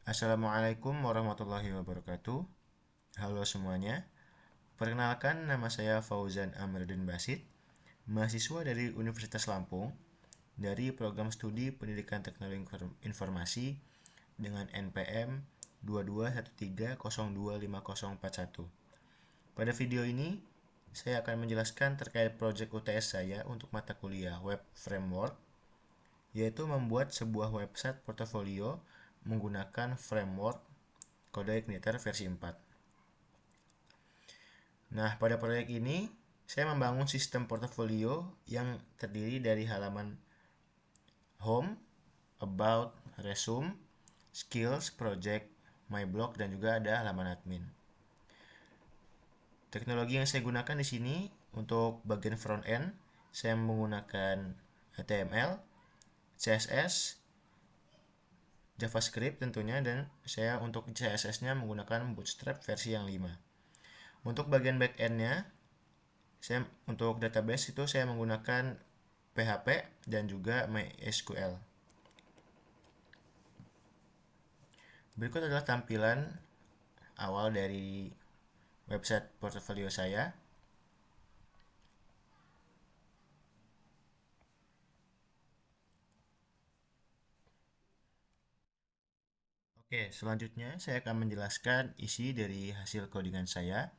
Assalamualaikum warahmatullahi wabarakatuh. Halo semuanya. Perkenalkan, nama saya Fauzan Amruddin Basit, mahasiswa dari Universitas Lampung dari program studi Pendidikan Teknologi Informasi dengan NPM 2213025041. Pada video ini, saya akan menjelaskan terkait proyek UTS saya untuk mata kuliah Web Framework, yaitu membuat sebuah website portofolio menggunakan framework Kode Igniter versi 4. Nah, pada proyek ini saya membangun sistem portofolio yang terdiri dari halaman home, about, resume, skills, project, my blog, dan juga ada halaman admin. Teknologi yang saya gunakan di sini untuk bagian front end, saya menggunakan HTML, CSS, JavaScript tentunya, dan saya untuk CSS-nya menggunakan Bootstrap versi yang 5. Untuk bagian back-end-nya, untuk database itu saya menggunakan PHP dan juga MySQL. Berikut adalah tampilan awal dari website portofolio saya. Oke, selanjutnya saya akan menjelaskan isi dari hasil codingan saya.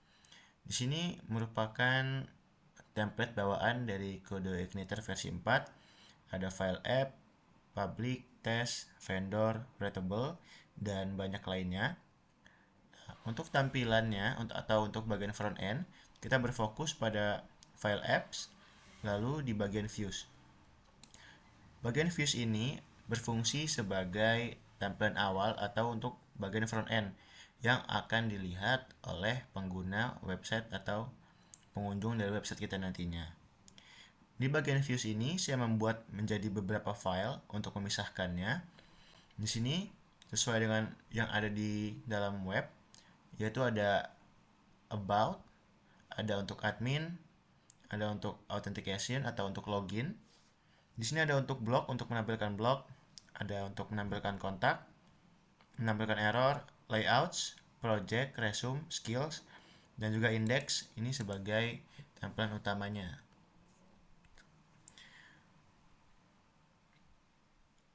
Di sini merupakan template bawaan dari kode Igniter versi 4. Ada file app, public, test, vendor, readable, dan banyak lainnya. Untuk tampilannya atau untuk bagian front end, kita berfokus pada file apps, lalu di bagian views. Bagian views ini berfungsi sebagai tampilan awal atau untuk bagian front end yang akan dilihat oleh pengguna website atau pengunjung dari website kita nantinya. Di bagian views ini saya membuat menjadi beberapa file untuk memisahkannya. Di sini sesuai dengan yang ada di dalam web, yaitu ada about, ada untuk admin, ada untuk authentication atau untuk login. Di sini ada untuk blog, untuk menampilkan blog, ada untuk menampilkan kontak, menampilkan error, layouts, project, resume, skills, dan juga index. Ini sebagai tampilan utamanya.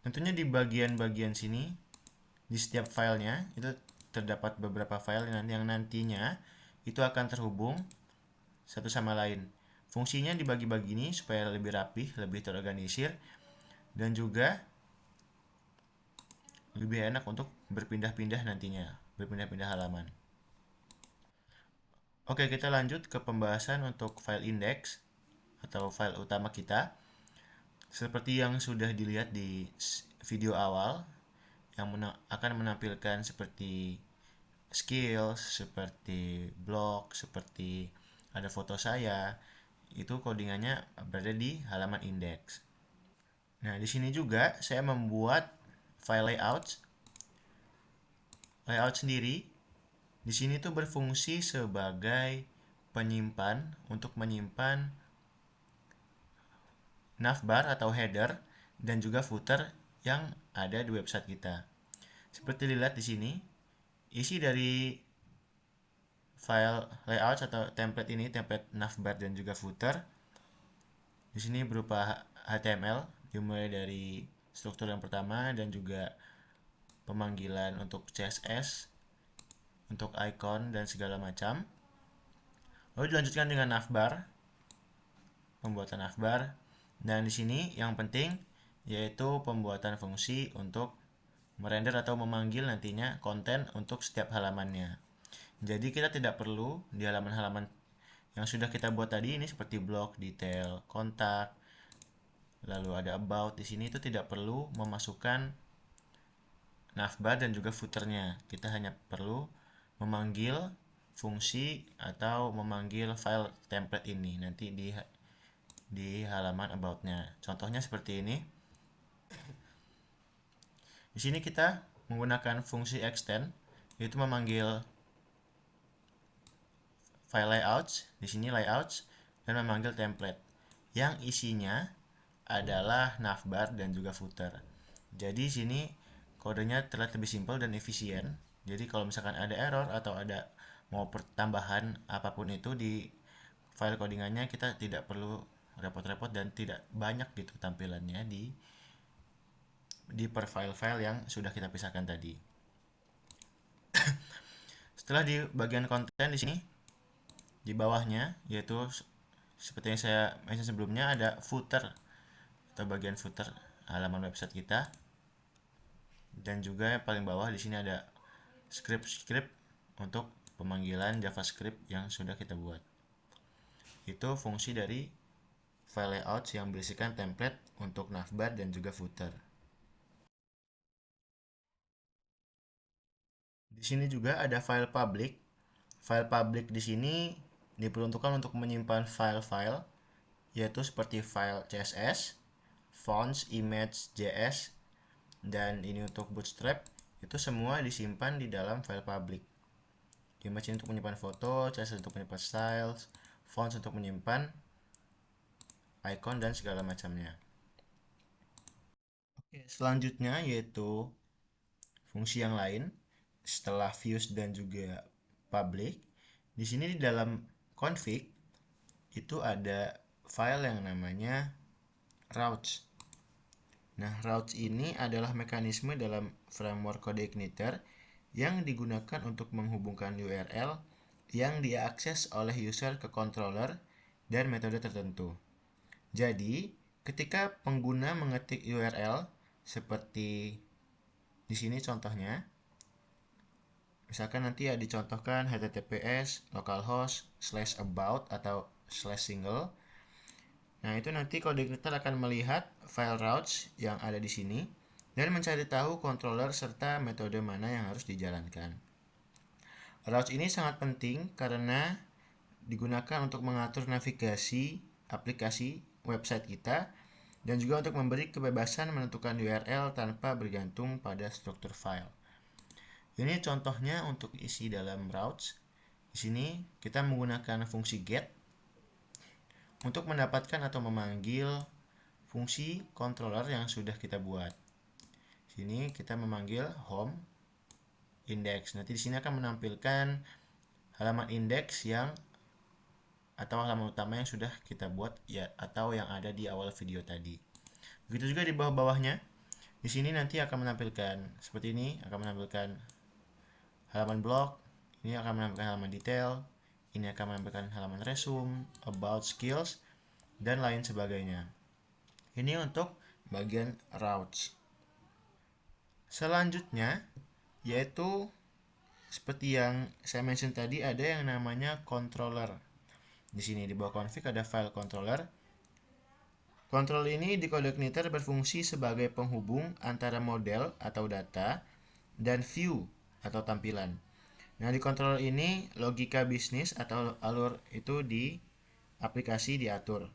Tentunya di bagian-bagian sini, di setiap filenya itu terdapat beberapa file yang nantinya itu akan terhubung satu sama lain. Fungsinya dibagi-bagi ini supaya lebih rapih, lebih terorganisir, dan juga lebih enak untuk berpindah-pindah nantinya, berpindah-pindah halaman. Oke, kita lanjut ke pembahasan untuk file index atau file utama kita. Seperti yang sudah dilihat di video awal, yang akan menampilkan seperti skills, seperti blog, seperti ada foto saya, itu codingannya berada di halaman index. Nah, di sini juga saya membuat file layout. Layout sendiri di sini tuh berfungsi sebagai penyimpan untuk menyimpan navbar atau header dan juga footer yang ada di website kita. Seperti dilihat di sini, isi dari file layout atau template ini, template navbar dan juga footer, di sini berupa HTML, dimulai dari struktur yang pertama dan juga pemanggilan untuk CSS, untuk icon dan segala macam. Lalu dilanjutkan dengan navbar, pembuatan navbar, dan di sini yang penting yaitu pembuatan fungsi untuk merender atau memanggil nantinya konten untuk setiap halamannya. Jadi kita tidak perlu di halaman-halaman yang sudah kita buat tadi ini seperti blog, detail, kontak, lalu ada about, di sini itu tidak perlu memasukkan navbar dan juga footernya. Kita hanya perlu memanggil fungsi atau memanggil file template ini nanti di halaman about-nya. Contohnya seperti ini. Di sini kita menggunakan fungsi extend, yaitu memanggil file layouts, di sini layouts, dan memanggil template yang isinya adalah navbar dan juga footer. Jadi sini kodenya terlihat lebih simpel dan efisien. Jadi kalau misalkan ada error atau ada mau pertambahan apapun itu di file codingannya, kita tidak perlu repot-repot dan tidak banyak gitu tampilannya di per file-file yang sudah kita pisahkan tadi. Setelah di bagian konten di sini, di bawahnya, yaitu seperti yang saya mention sebelumnya, ada footer atau bagian footer halaman website kita. Dan juga yang paling bawah di sini ada script untuk pemanggilan JavaScript yang sudah kita buat. Itu fungsi dari file layout yang berisikan template untuk navbar dan juga footer. Di sini juga ada file public. File public di sini diperuntukkan untuk menyimpan file-file, yaitu seperti file CSS, fonts, image, JS, dan ini untuk bootstrap. Itu semua disimpan di dalam file public. Image untuk menyimpan foto, CSS untuk menyimpan styles, fonts untuk menyimpan icon dan segala macamnya. Oke, selanjutnya yaitu fungsi yang lain setelah views dan juga public. Di sini di dalam config itu ada file yang namanya routes. Nah, routes ini adalah mekanisme dalam framework CodeIgniter yang digunakan untuk menghubungkan URL yang diakses oleh user ke controller dan metode tertentu. Jadi, ketika pengguna mengetik URL seperti di sini contohnya, misalkan nanti ya dicontohkan https localhost/about atau /single. Nah, itu nanti CodeIgniter akan melihat file routes yang ada di sini dan mencari tahu controller serta metode mana yang harus dijalankan. Routes ini sangat penting karena digunakan untuk mengatur navigasi aplikasi website kita dan juga untuk memberi kebebasan menentukan URL tanpa bergantung pada struktur file. Ini contohnya untuk isi dalam routes. Di sini kita menggunakan fungsi get untuk mendapatkan atau memanggil fungsi controller yang sudah kita buat. Sini kita memanggil home index. Nanti di sini akan menampilkan halaman index yang atau halaman utama yang sudah kita buat ya atau yang ada di awal video tadi. Begitu juga di bawah-bawahnya. Di sini nanti akan menampilkan seperti ini, akan menampilkan halaman blog, ini akan menampilkan halaman detail, ini akan menampilkan halaman resume, about skills, dan lain sebagainya. Ini untuk bagian routes. Selanjutnya yaitu seperti yang saya mention tadi ada yang namanya controller. Di sini di bawah config ada file controller. Controller ini di CodeIgniter berfungsi sebagai penghubung antara model atau data dan view atau tampilan. Nah, di controller ini logika bisnis atau alur itu di aplikasi diatur.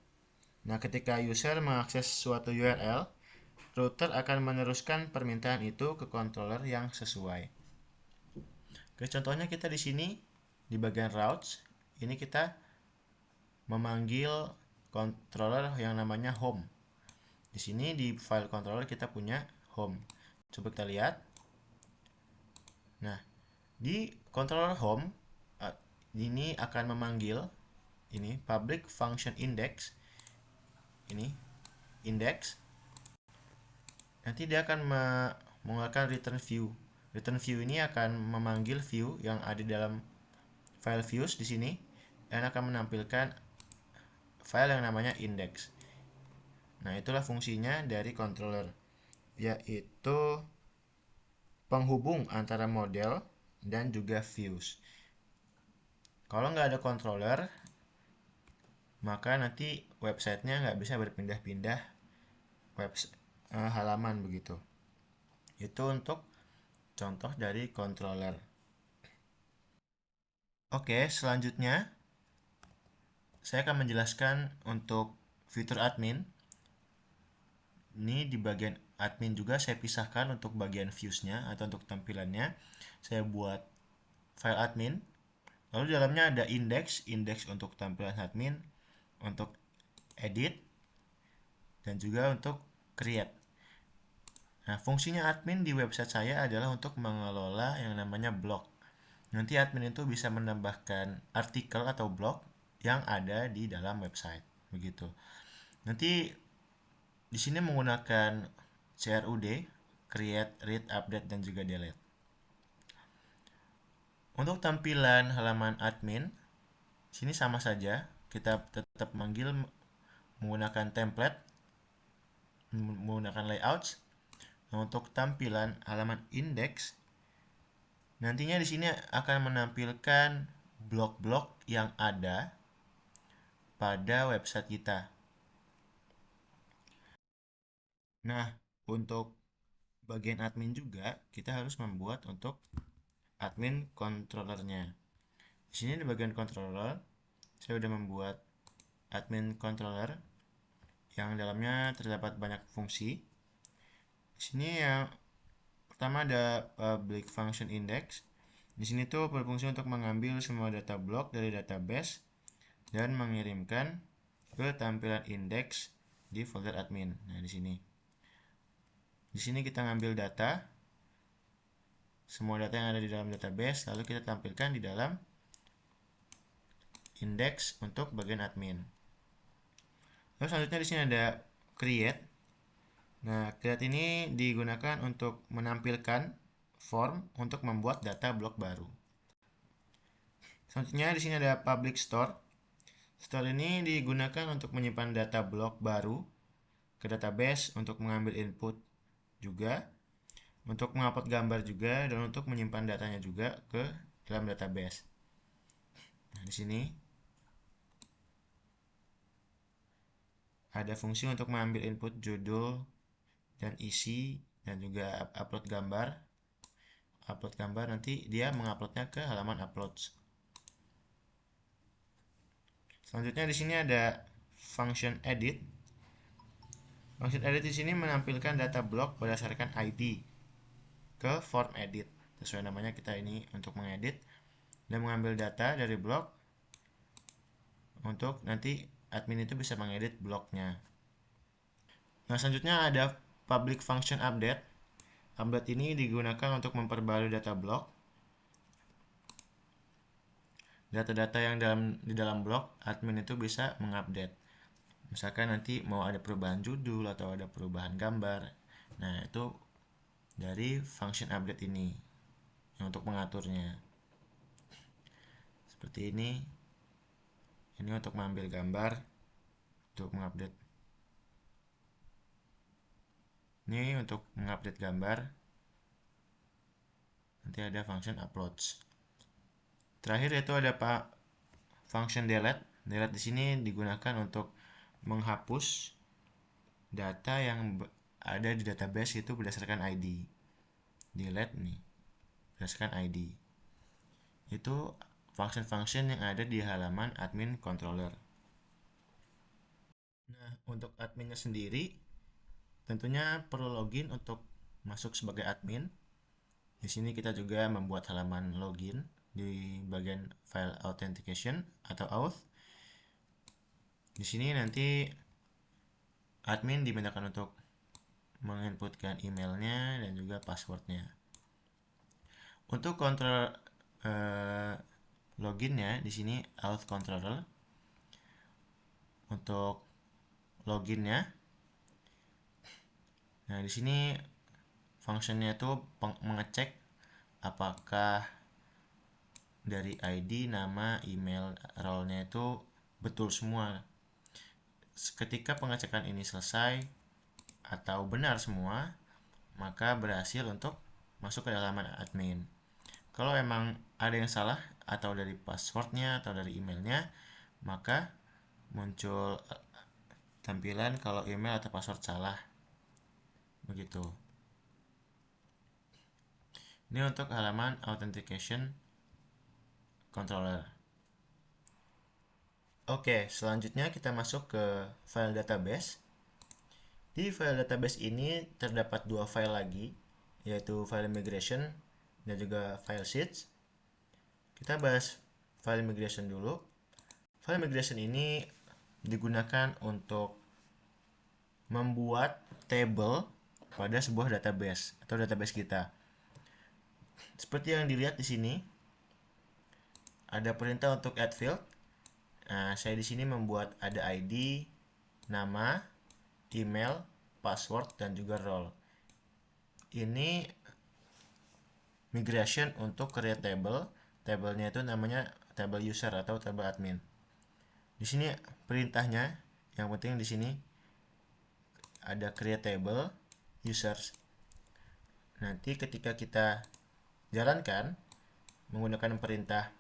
Nah, ketika user mengakses suatu URL, router akan meneruskan permintaan itu ke controller yang sesuai. Oke, contohnya kita di sini di bagian routes, ini kita memanggil controller yang namanya home. Di sini di file controller kita punya home. Coba kita lihat. Nah, di controller home ini akan memanggil ini public function index. Ini index. Nanti dia akan mengeluarkan return view. Return view ini akan memanggil view yang ada di dalam file views di sini dan akan menampilkan file yang namanya index. Nah, itulah fungsinya dari controller, yaitu penghubung antara model dan juga views. Kalau nggak ada controller, maka nanti websitenya nggak bisa berpindah-pindah halaman begitu. Itu untuk contoh dari controller. Oke, selanjutnya saya akan menjelaskan untuk fitur admin. Ini di bagian admin juga saya pisahkan untuk bagian views-nya atau untuk tampilannya. Saya buat file admin. Lalu di dalamnya ada index untuk tampilan admin, untuk edit, dan juga untuk create. Nah, fungsinya admin di website saya adalah untuk mengelola yang namanya blog. Nanti admin itu bisa menambahkan artikel atau blog yang ada di dalam website. Begitu. Nanti di sini menggunakan CRUD, create, read, update, dan juga delete. Untuk tampilan halaman admin, sini sama saja. Kita tetap manggil menggunakan template, menggunakan layouts. Nah, untuk tampilan halaman index, nantinya di sini akan menampilkan blok-blok yang ada pada website kita. Nah, untuk bagian admin juga kita harus membuat untuk admin controllernya. Di sini di bagian controller, saya sudah membuat admin controller yang dalamnya terdapat banyak fungsi. Di sini yang pertama ada public function index. Di sini tuh berfungsi untuk mengambil semua data blok dari database dan mengirimkan ke tampilan index di folder admin. Nah, di sini. Di sini kita ngambil data, semua data yang ada di dalam database, lalu kita tampilkan di dalam index untuk bagian admin. Lalu selanjutnya di sini ada create. Nah, create ini digunakan untuk menampilkan form untuk membuat data blok baru. Selanjutnya di sini ada public store. Store ini digunakan untuk menyimpan data blok baru ke database untuk mengambil input juga, untuk mengupload gambar juga, dan untuk menyimpan datanya juga ke dalam database. Nah, di sini ada fungsi untuk mengambil input judul dan isi dan juga upload gambar. Upload gambar nanti dia menguploadnya ke halaman uploads. Selanjutnya di sini ada function edit. Function edit di sini menampilkan data block berdasarkan ID ke form edit. Sesuai namanya kita ini untuk mengedit dan mengambil data dari blok untuk nanti admin itu bisa mengedit bloknya. Nah, selanjutnya ada public function update. Update ini digunakan untuk memperbarui data blok. Data-data yang di dalam blok, admin itu bisa mengupdate. Misalkan nanti mau ada perubahan judul atau ada perubahan gambar. Nah, itu dari function update ini untuk mengaturnya. Seperti ini. Ini untuk mengambil gambar, untuk mengupdate. Ini untuk mengupdate gambar. Nanti ada function uploads. Terakhir yaitu ada function delete. Delete di sini digunakan untuk menghapus data yang ada di database itu berdasarkan ID. Delete nih berdasarkan ID. Itu function-function yang ada di halaman admin controller. Nah, untuk adminnya sendiri tentunya perlu login untuk masuk sebagai admin. Di sini kita juga membuat halaman login di bagian file authentication atau auth. Di sini nanti admin dimintakan untuk menginputkan emailnya dan juga passwordnya. Untuk kontrol loginnya di sini auth controller. Untuk loginnya, nah di sini fungsinya itu mengecek apakah dari ID, nama, email, role-nya itu betul semua. Ketika pengecekan ini selesai atau benar semua, maka berhasil untuk masuk ke halaman admin. Kalau emang ada yang salah atau dari passwordnya atau dari emailnya, maka muncul tampilan kalau email atau password salah. Begitu. Ini untuk halaman authentication controller. Oke, selanjutnya kita masuk ke file database. Di file database ini terdapat dua file lagi, yaitu file migration dan juga file sheets. Kita bahas file migration dulu. File migration ini digunakan untuk membuat table pada sebuah database atau database kita. Seperti yang dilihat di sini, ada perintah untuk add field. Nah, saya di sini membuat ada ID, nama, email, password, dan juga role. Ini migration untuk create table. Tabelnya itu namanya table user atau table admin. Di sini perintahnya, yang penting di sini ada create table users. Nanti ketika kita jalankan menggunakan perintah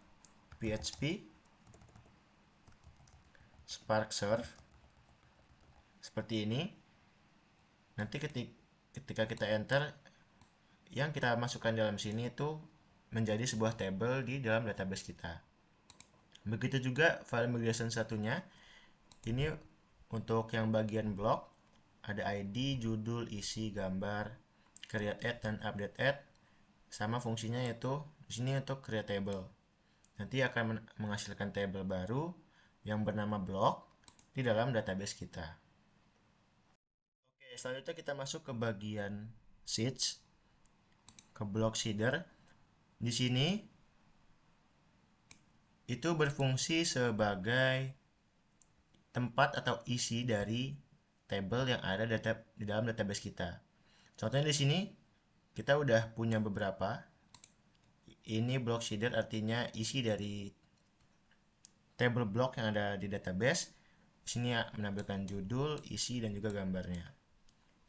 php spark serve seperti ini, nanti ketika kita enter, yang kita masukkan dalam sini itu menjadi sebuah table di dalam database kita. Begitu juga file migration satunya. Ini untuk yang bagian blok, ada ID, judul, isi, gambar, create add dan update add, sama fungsinya yaitu di sini untuk create table. Nanti akan menghasilkan table baru yang bernama blok di dalam database kita. Oke, selanjutnya kita masuk ke bagian sheets, ke block seeder. Di sini itu berfungsi sebagai tempat atau isi dari table yang ada di dalam database kita. Contohnya di sini kita udah punya beberapa. Ini block seeder artinya isi dari table block yang ada di database. Di sini menampilkan judul, isi, dan juga gambarnya.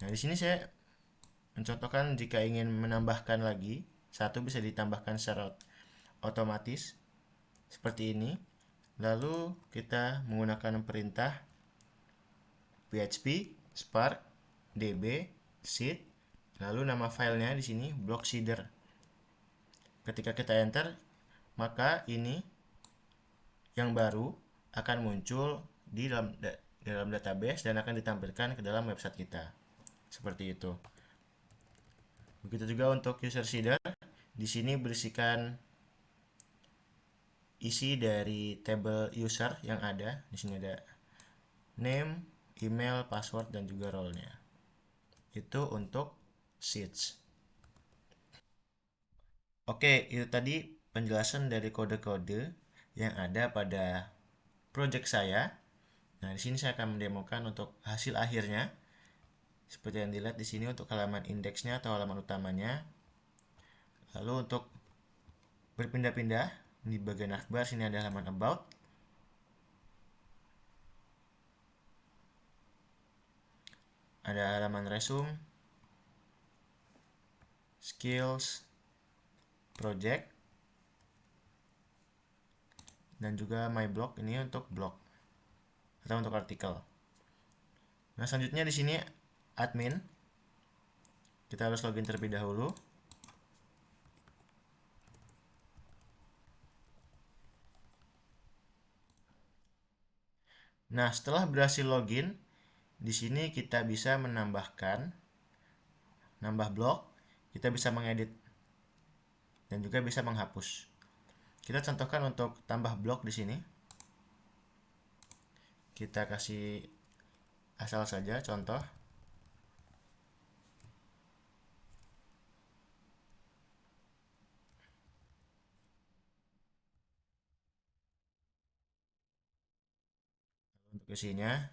Nah, di sini saya mencontohkan jika ingin menambahkan lagi, satu bisa ditambahkan secara otomatis seperti ini. Lalu kita menggunakan perintah php spark db seed, lalu nama filenya di sini block seeder. Ketika kita enter, maka ini yang baru akan muncul di dalam database dan akan ditampilkan ke dalam website kita. Seperti itu. Begitu juga untuk user seeder. Di sini berisikan isi dari table user yang ada. Di sini ada name, email, password, dan juga role-nya. Itu untuk sheets. Oke, itu tadi penjelasan dari kode-kode yang ada pada project saya. Nah, di sini saya akan mendemokan untuk hasil akhirnya. Seperti yang dilihat di sini untuk halaman indeksnya atau halaman utamanya. Lalu untuk berpindah-pindah di bagian akhbar sini ada halaman about. Ada halaman resume, skills, project, dan juga my blog ini untuk blog atau untuk artikel. Nah, selanjutnya di sini admin. Kita harus login terlebih dahulu. Nah, setelah berhasil login, di sini kita bisa nambah blog, kita bisa mengedit dan juga bisa menghapus. Kita contohkan untuk tambah blog di sini. Kita kasih asal saja contoh. Untuk isinya,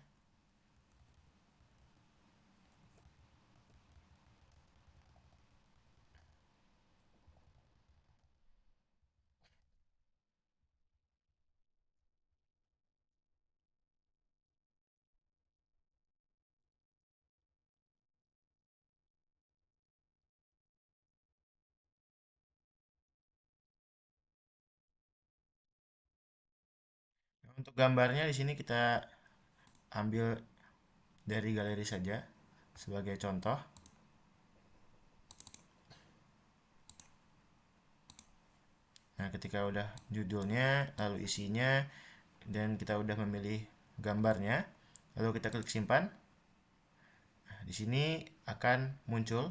untuk gambarnya di sini kita ambil dari galeri saja sebagai contoh. Nah, ketika udah judulnya, lalu isinya, dan kita udah memilih gambarnya, lalu kita klik simpan. Nah, di sini akan muncul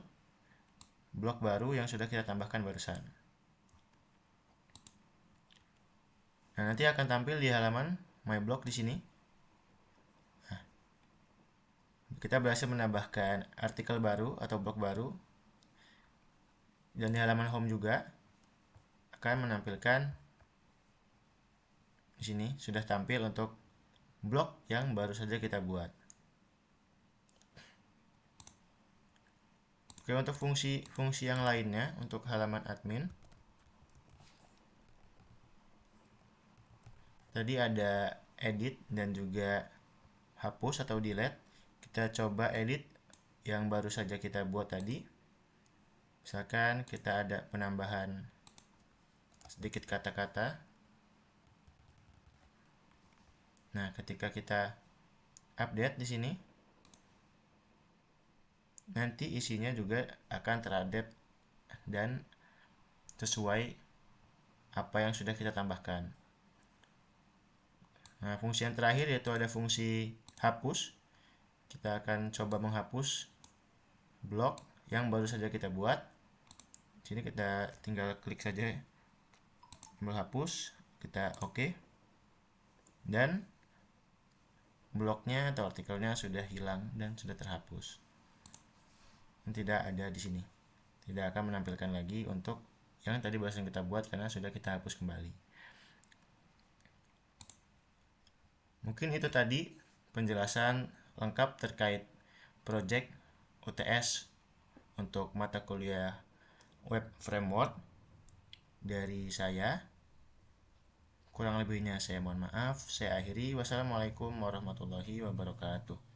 blok baru yang sudah kita tambahkan barusan. Nah, nanti akan tampil di halaman my blog di sini. Nah, kita berhasil menambahkan artikel baru atau blog baru, dan di halaman home juga akan menampilkan di sini sudah tampil untuk blog yang baru saja kita buat. Oke, untuk fungsi yang lainnya untuk halaman admin, tadi ada edit dan juga hapus atau delete. Kita coba edit yang baru saja kita buat tadi. Misalkan kita ada penambahan sedikit kata-kata. Nah, ketika kita update di sini, nanti isinya juga akan terupdate dan sesuai apa yang sudah kita tambahkan. Nah, fungsi yang terakhir yaitu ada fungsi hapus. Kita akan coba menghapus blog yang baru saja kita buat. Di sini kita tinggal klik saja menghapus, kita oke. Dan blognya atau artikelnya sudah hilang dan sudah terhapus. Dan tidak ada di sini. Tidak akan menampilkan lagi untuk yang tadi barusan kita buat karena sudah kita hapus kembali. Mungkin itu tadi penjelasan lengkap terkait project UTS untuk mata kuliah Web Framework dari saya. Kurang lebihnya saya mohon maaf. Saya akhiri. Wassalamualaikum warahmatullahi wabarakatuh.